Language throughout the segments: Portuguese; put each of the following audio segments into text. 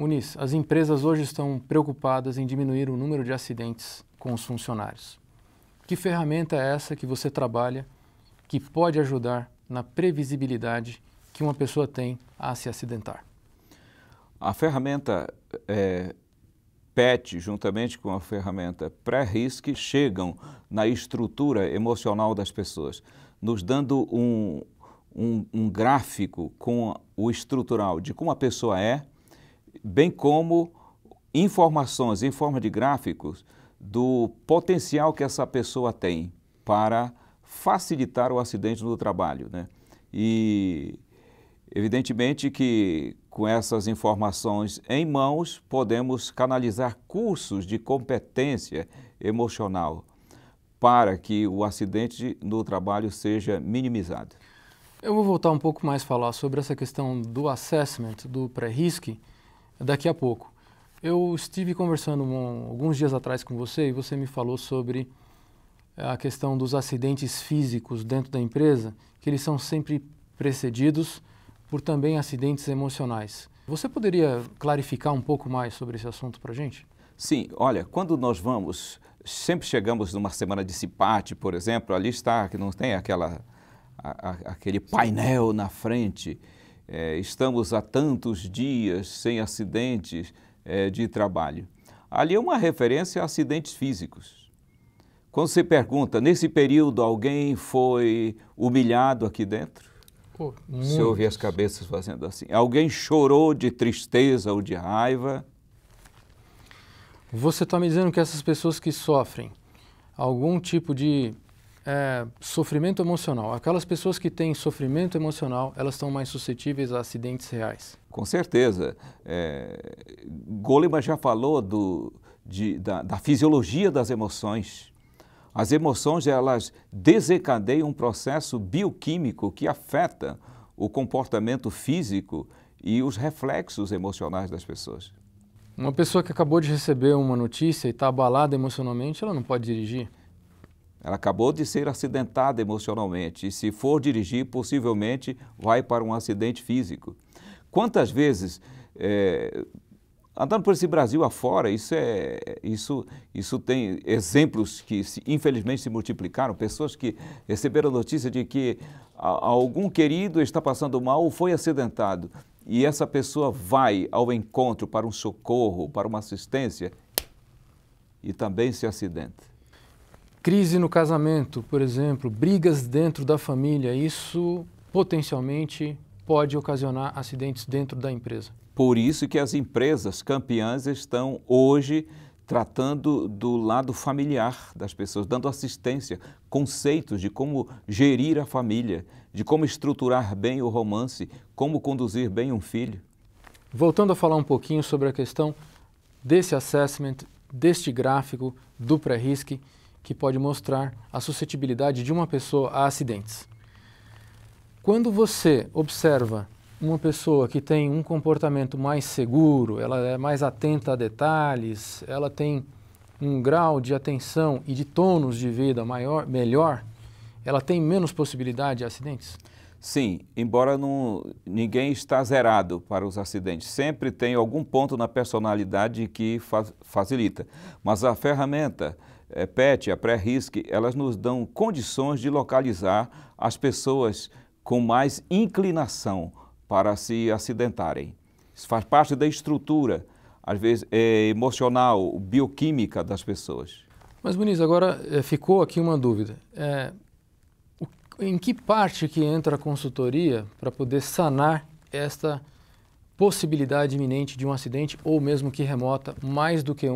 Muniz, as empresas hoje estão preocupadas em diminuir o número de acidentes com os funcionários. Que ferramenta é essa que você trabalha que pode ajudar na previsibilidade que uma pessoa tem a se acidentar? A ferramenta PET, juntamente com a ferramenta pré-RISC, chegam na estrutura emocional das pessoas, nos dando um gráfico com o estrutural de como a pessoa é, bem como informações em forma de gráficos do potencial que essa pessoa tem para facilitar o acidente no trabalho, né? E evidentemente que com essas informações em mãos podemos canalizar cursos de competência emocional para que o acidente no trabalho seja minimizado. Eu vou voltar um pouco mais a falar sobre essa questão do assessment, do pré-RISC, daqui a pouco. Eu estive conversando alguns dias atrás com você e você me falou sobre a questão dos acidentes físicos dentro da empresa, que eles são sempre precedidos por também acidentes emocionais. Você poderia clarificar um pouco mais sobre esse assunto para a gente? Sim, olha, quando nós sempre chegamos numa semana de CIPAT, por exemplo, ali está, que não tem aquele painel na frente, estamos há tantos dias sem acidentes de trabalho. Ali é uma referência a acidentes físicos. Quando você pergunta, nesse período alguém foi humilhado aqui dentro? Você ouve as cabeças fazendo assim. Alguém chorou de tristeza ou de raiva? Você está me dizendo que essas pessoas que sofrem algum tipo de sofrimento emocional, aquelas pessoas que têm sofrimento emocional, elas estão mais suscetíveis a acidentes reais? Com certeza. Goleman já falou da fisiologia das emoções. As emoções, elas desencadeiam um processo bioquímico que afeta o comportamento físico e os reflexos emocionais das pessoas. Uma pessoa que acabou de receber uma notícia e está abalada emocionalmente, ela não pode dirigir? Ela acabou de ser acidentada emocionalmente e, se for dirigir, possivelmente vai para um acidente físico. Quantas vezes, andando por esse Brasil afora, isso tem exemplos que infelizmente se multiplicaram, pessoas que receberam a notícia de que algum querido está passando mal ou foi acidentado e essa pessoa vai ao encontro para um socorro, para uma assistência e também se acidenta. Crise no casamento, por exemplo, brigas dentro da família, isso potencialmente pode ocasionar acidentes dentro da empresa. Por isso que as empresas campeãs estão hoje tratando do lado familiar das pessoas, dando assistência, conceitos de como gerir a família, de como estruturar bem o romance, como conduzir bem um filho. Voltando a falar um pouquinho sobre a questão desse assessment, deste gráfico do pré-RISC, que pode mostrar a suscetibilidade de uma pessoa a acidentes. Quando você observa uma pessoa que tem um comportamento mais seguro, ela é mais atenta a detalhes, ela tem um grau de atenção e de tônus de vida melhor, ela tem menos possibilidade de acidentes? Sim, embora ninguém está zerado para os acidentes, sempre tem algum ponto na personalidade que facilita, mas a ferramenta PET, a pré-RISC, elas nos dão condições de localizar as pessoas com mais inclinação para se acidentarem. Isso faz parte da estrutura, às vezes emocional, bioquímica das pessoas. Mas, Muniz, agora ficou aqui uma dúvida. Em que parte que entra a consultoria para poder sanar esta possibilidade iminente de um acidente ou mesmo que remota, mais do que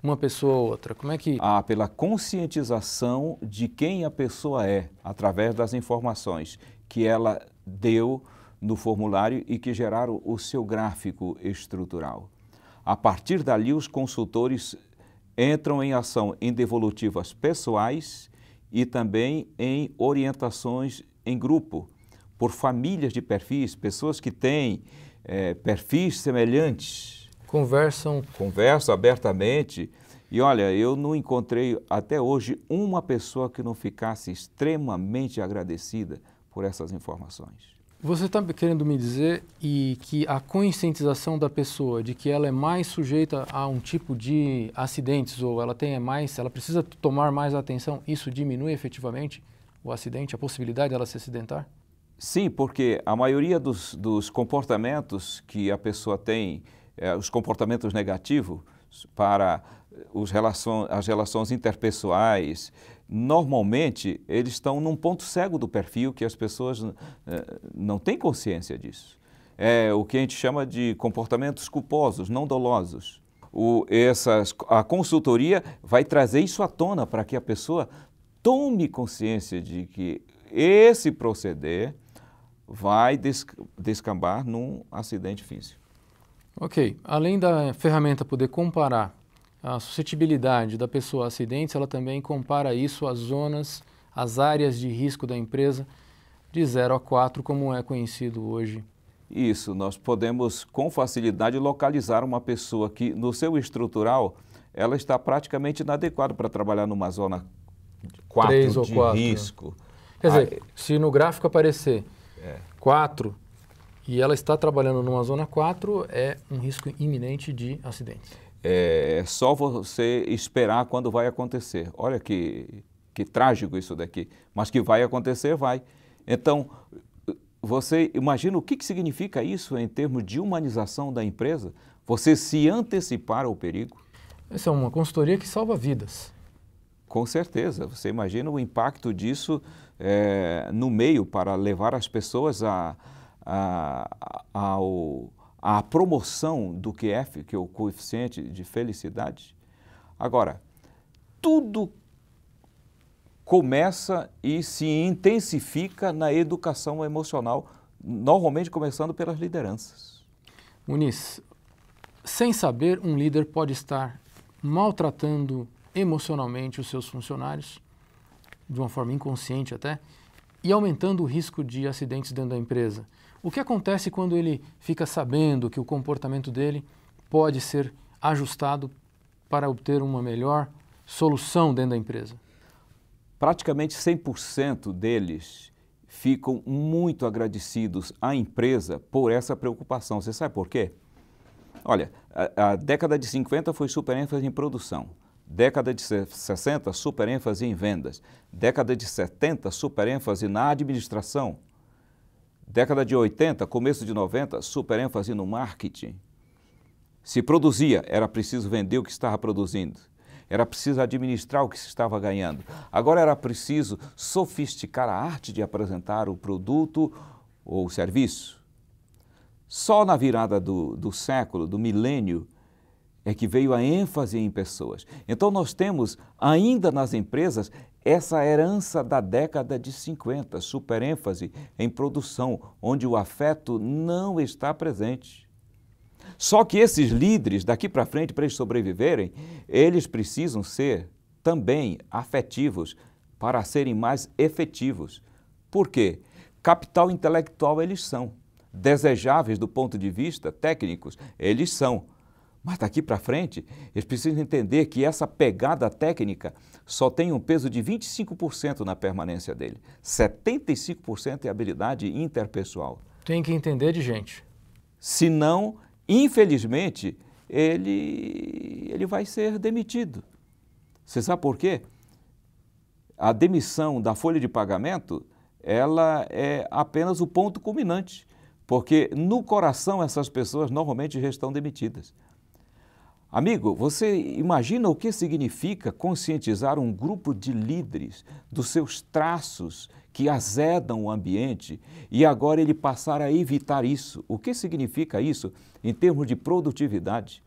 uma pessoa ou outra? Como é que... Pela conscientização de quem a pessoa é, através das informações que ela deu no formulário e que geraram o seu gráfico estrutural. A partir dali, os consultores entram em ação em devolutivas pessoais e também em orientações em grupo, por famílias de perfis, pessoas que têm perfis semelhantes. Conversam abertamente. E olha, eu não encontrei até hoje uma pessoa que não ficasse extremamente agradecida por essas informações. Você está querendo me dizer que a conscientização da pessoa de que ela é mais sujeita a um tipo de acidentes ou ela precisa tomar mais atenção, isso diminui efetivamente o acidente, a possibilidade dela se acidentar? Sim, porque a maioria dos comportamentos que a pessoa tem, os comportamentos negativos para as relações interpessoais, normalmente eles estão num ponto cego do perfil que as pessoas não têm consciência disso. É o que a gente chama de comportamentos culposos, não dolosos. A consultoria vai trazer isso à tona para que a pessoa tome consciência de que esse proceder vai descambar num acidente físico. Ok. Além da ferramenta poder comparar a suscetibilidade da pessoa a acidentes, ela também compara isso às zonas, às áreas de risco da empresa de 0 a 4, como é conhecido hoje. Isso, nós podemos com facilidade localizar uma pessoa que no seu estrutural ela está praticamente inadequada para trabalhar numa zona 4 3 ou de 4. risco. Quer dizer, se no gráfico aparecer 4 e ela está trabalhando numa zona 4, é um risco iminente de acidente. É só você esperar quando vai acontecer. Olha que trágico isso daqui, mas que vai acontecer, vai. Então, você imagina o que significa isso em termos de humanização da empresa? Você se antecipar ao perigo? Essa é uma consultoria que salva vidas. Com certeza. Você imagina o impacto disso no meio para levar as pessoas a promoção do QF, que é o coeficiente de felicidade. Agora, tudo começa e se intensifica na educação emocional, normalmente começando pelas lideranças. Muniz, sem saber, um líder pode estar maltratando emocionalmente os seus funcionários, de uma forma inconsciente até, e aumentando o risco de acidentes dentro da empresa. O que acontece quando ele fica sabendo que o comportamento dele pode ser ajustado para obter uma melhor solução dentro da empresa? Praticamente 100% deles ficam muito agradecidos à empresa por essa preocupação. Você sabe por quê? Olha, a década de 50 foi super ênfase em produção. Década de 60, super ênfase em vendas. Década de 70, super ênfase na administração. Década de 80, começo de 90, super ênfase no marketing. Se produzia, era preciso vender o que estava produzindo. Era preciso administrar o que se estava ganhando. Agora era preciso sofisticar a arte de apresentar o produto ou o serviço. Só na virada do século, do milênio, é que veio a ênfase em pessoas. Então nós temos ainda nas empresas essa herança da década de 50, super ênfase em produção, onde o afeto não está presente. Só que esses líderes, daqui para frente, para eles sobreviverem, eles precisam ser também afetivos para serem mais efetivos. Por quê? Capital intelectual eles são. Desejáveis do ponto de vista técnicos, eles são. Mas daqui para frente, eles precisam entender que essa pegada técnica só tem um peso de 25% na permanência dele. 75% é habilidade interpessoal. Tem que entender de gente. Senão, infelizmente, ele vai ser demitido. Você sabe por quê? A demissão da folha de pagamento, ela é apenas o ponto culminante, porque no coração essas pessoas normalmente já estão demitidas. Amigo, você imagina o que significa conscientizar um grupo de líderes dos seus traços que azedam o ambiente e agora ele passar a evitar isso? O que significa isso em termos de produtividade?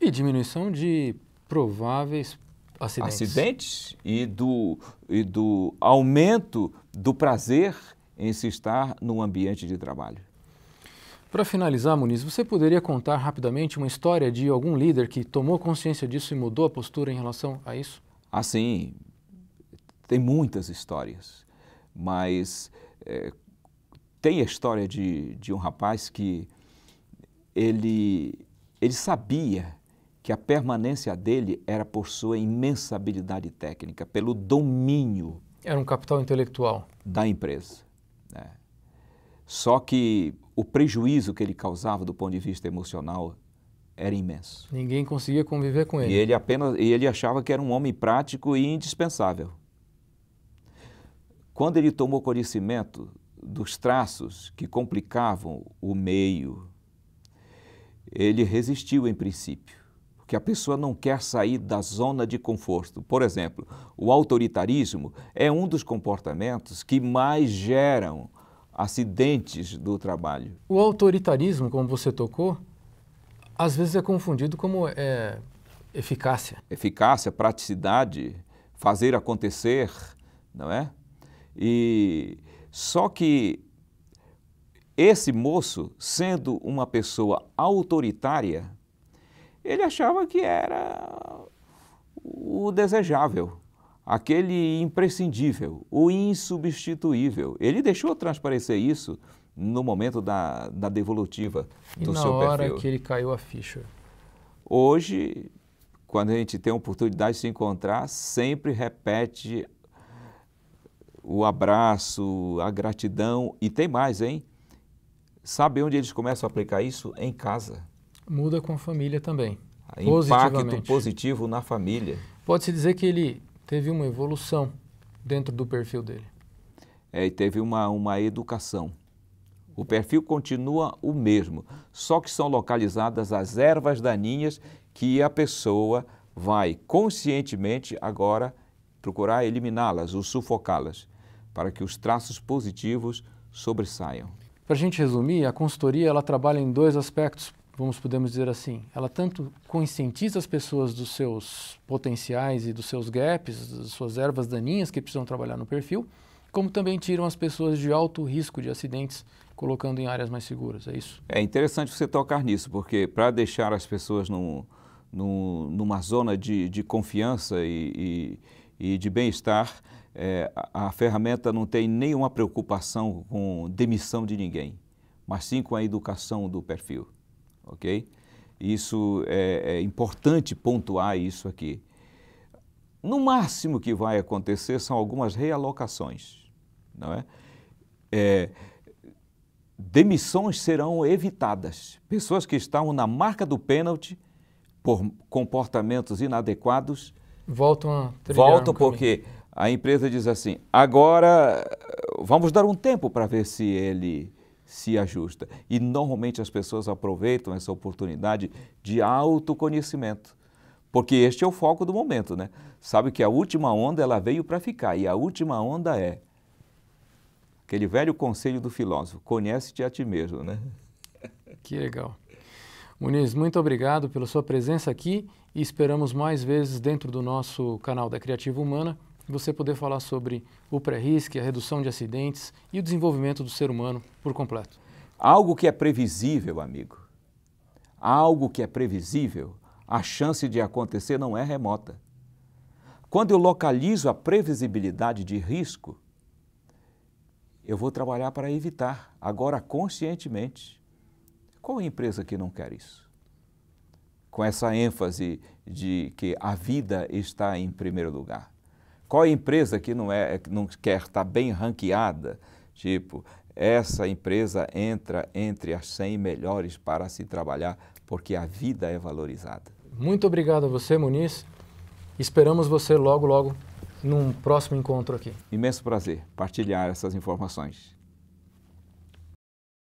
E diminuição de prováveis acidentes. Acidentes e do aumento do prazer em se estar num ambiente de trabalho. Para finalizar, Muniz, você poderia contar rapidamente uma história de algum líder que tomou consciência disso e mudou a postura em relação a isso? Assim, tem muitas histórias, mas tem a história de um rapaz que ele sabia que a permanência dele era por sua imensa habilidade técnica, pelo domínio. Era um capital intelectual. Da empresa. Né? Só que o prejuízo que ele causava do ponto de vista emocional era imenso. Ninguém conseguia conviver com ele. E ele achava que era um homem prático e indispensável. Quando ele tomou conhecimento dos traços que complicavam o meio, ele resistiu em princípio, porque a pessoa não quer sair da zona de conforto. Por exemplo, o autoritarismo é um dos comportamentos que mais geram acidentes do trabalho. O autoritarismo, como você tocou, às vezes é confundido como eficácia. Eficácia, praticidade, fazer acontecer, não é? E só que esse moço, sendo uma pessoa autoritária, ele achava que era o desejável, aquele imprescindível, o insubstituível. Ele deixou transparecer isso no momento da devolutiva do seu perfil. E na hora que ele caiu a ficha? Hoje, quando a gente tem a oportunidade de se encontrar, sempre repete o abraço, a gratidão e tem mais, hein? Sabe onde eles começam a aplicar isso? Em casa. Muda com a família também, Impacto positivo na família. Pode-se dizer que ele teve uma evolução dentro do perfil dele. E teve uma educação. O perfil continua o mesmo, só que são localizadas as ervas daninhas que a pessoa vai conscientemente agora procurar eliminá-las ou sufocá-las, para que os traços positivos sobressaiam. Para a gente resumir, a consultoria ela trabalha em dois aspectos, podemos dizer assim. Ela tanto conscientiza as pessoas dos seus potenciais e dos seus gaps, das suas ervas daninhas que precisam trabalhar no perfil, como também tiram as pessoas de alto risco de acidentes, colocando em áreas mais seguras, é isso? É interessante você tocar nisso, porque para deixar as pessoas numa zona de confiança e de bem-estar, a ferramenta não tem nenhuma preocupação com demissão de ninguém, mas sim com a educação do perfil, ok? Isso é importante pontuar isso aqui. No máximo que vai acontecer são algumas realocações, não é? Demissões serão evitadas. Pessoas que estavam na marca do pênalti por comportamentos inadequados voltam porque a empresa diz assim, agora vamos dar um tempo para ver se ele se ajusta. E normalmente as pessoas aproveitam essa oportunidade de autoconhecimento, porque este é o foco do momento, né? Sabe que a última onda ela veio para ficar e a última onda é aquele velho conselho do filósofo, conhece-te a ti mesmo, né? Que legal. Muniz, muito obrigado pela sua presença aqui e esperamos mais vezes dentro do nosso canal da Criativa Humana você poder falar sobre o pré-risque, a redução de acidentes e o desenvolvimento do ser humano por completo. Algo que é previsível, amigo, algo que é previsível, a chance de acontecer não é remota. Quando eu localizo a previsibilidade de risco, eu vou trabalhar para evitar, agora conscientemente. Qual empresa que não quer isso? Com essa ênfase de que a vida está em primeiro lugar. Qual empresa que não quer estar bem ranqueada? Tipo, essa empresa entra entre as 100 melhores para se trabalhar, porque a vida é valorizada. Muito obrigado a você, Muniz. Esperamos você logo, logo num próximo encontro aqui. Imenso prazer partilhar essas informações.